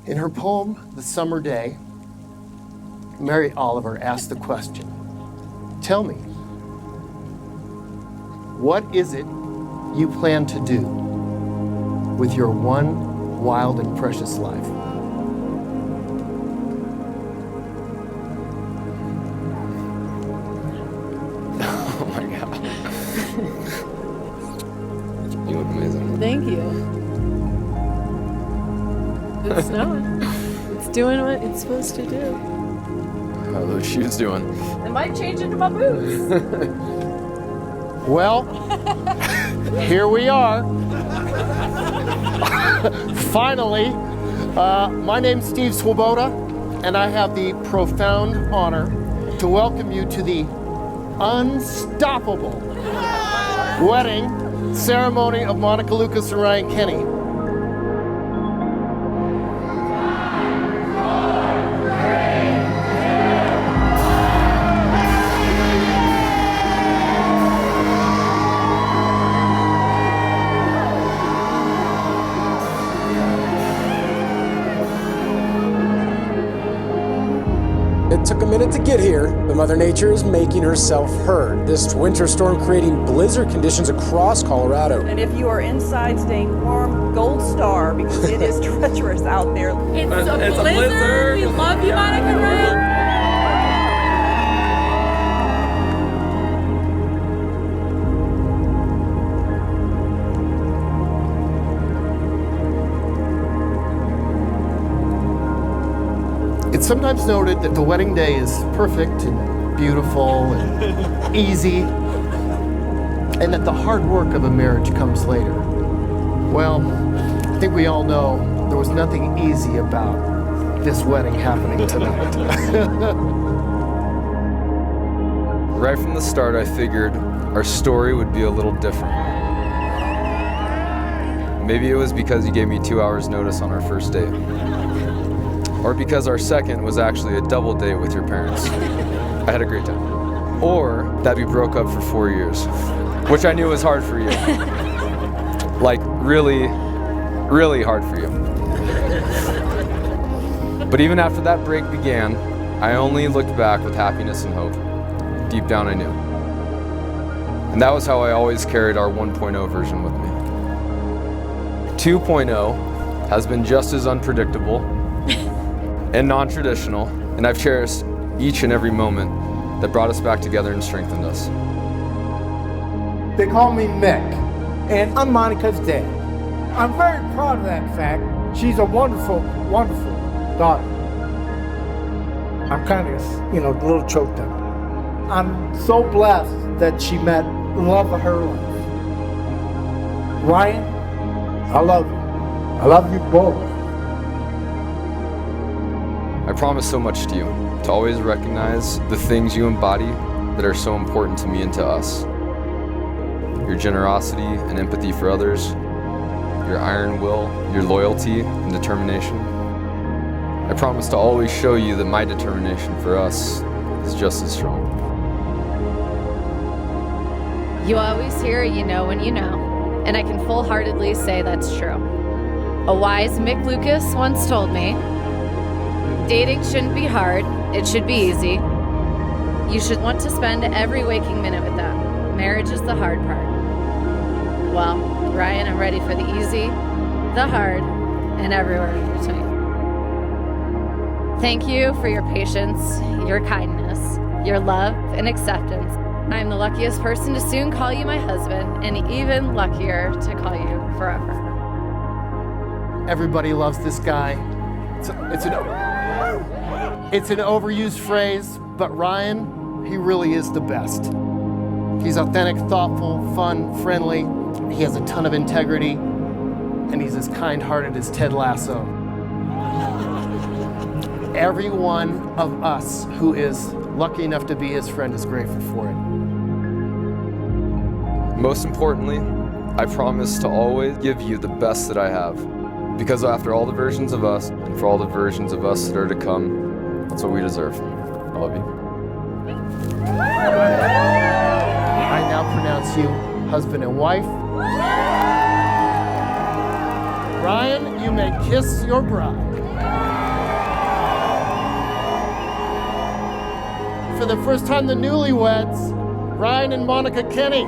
In her poem, The Summer Day, Mary Oliver asked the question, tell me, what is it you plan to do with your one wild and precious life? Oh my God. You look amazing. Thank you. It's snowing. It's doing what it's supposed to do. How are those shoes doing? It might change into my boots. Well, here we are. Finally, my name's Steve Swoboda, and I have the profound honor to welcome you to the unstoppable wedding ceremony of Monica Lucas and Ryan Kenny. It took a minute to get here, but Mother Nature is making herself heard. This winter storm creating blizzard conditions across Colorado. And if you are inside staying warm, gold star, because it is treacherous out there. It's a blizzard. We love you, Monica and Ryan. It's sometimes noted that the wedding day is perfect and beautiful and easy, and that the hard work of a marriage comes later. Well, I think we all know there was nothing easy about this wedding happening tonight. Right from the start, I figured our story would be a little different. Maybe it was because you gave me 2 hours notice on our first date. Or because our second was actually a double date with your parents. I had a great time. Or that we broke up for 4 years, which I knew was hard for you. Like really, really hard for you. But even after that break began, I only looked back with happiness and hope. Deep down I knew. And that was how I always carried our 1.0 version with me. 2.0 has been just as unpredictable and non-traditional, and I've cherished each and every moment that brought us back together and strengthened us. They call me Mick, and I'm Monica's dad. I'm very proud of that fact. She's a wonderful, wonderful daughter. I'm kind of, a little choked up. I'm so blessed that she met the love of her life. Ryan, I love you. I love you both. I promise so much to you, to always recognize the things you embody that are so important to me and to us. Your generosity and empathy for others, your iron will, your loyalty and determination. I promise to always show you that my determination for us is just as strong. You always hear you know when you know, and I can full-heartedly say that's true. A wise Mick Lucas once told me, dating shouldn't be hard, it should be easy. You should want to spend every waking minute with them. Marriage is the hard part. Well, Ryan, I'm ready for the easy, the hard, and everywhere in between. Thank you for your patience, your kindness, your love, and acceptance. I am the luckiest person to soon call you my husband, and even luckier to call you forever. Everybody loves this guy. It's an overused phrase, but Ryan, he really is the best. He's authentic, thoughtful, fun, friendly. He has a ton of integrity, and he's as kind-hearted as Ted Lasso. Every one of us who is lucky enough to be his friend is grateful for it. Most importantly, I promise to always give you the best that I have. Because after all the versions of us, and for all the versions of us that are to come, that's what we deserve. I love you. I now pronounce you husband and wife. Ryan, you may kiss your bride. for the first time the newlyweds, Ryan and Monica Kenny.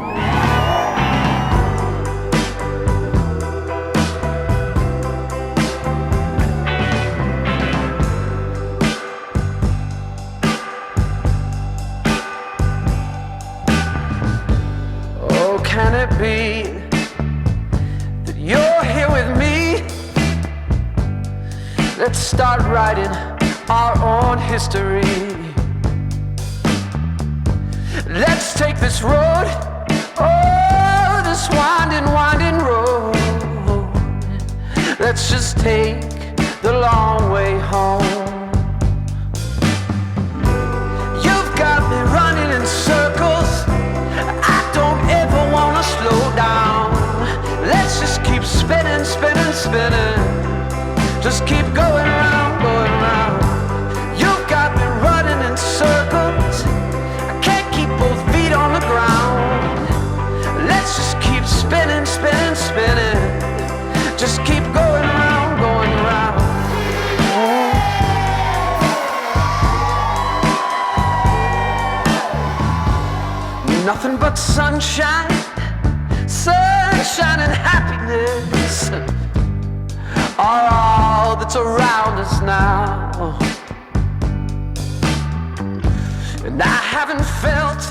Oh, can it be that you're here with me? Let's start writing our own history. Let's take this road, oh, this winding, winding road. Let's just take the long way home. You've got me running in circles. I don't ever wanna slow down. Let's just keep spinning, spinning, spinning. Just keep going round, going round. You've got me running in circles. I can't keep both feet on the ground. Let's just keep spinning, spinning, spinning. Just keep going round, going round. Nothing but sunshine, sunshine and happiness are all that's around us now. And I haven't felt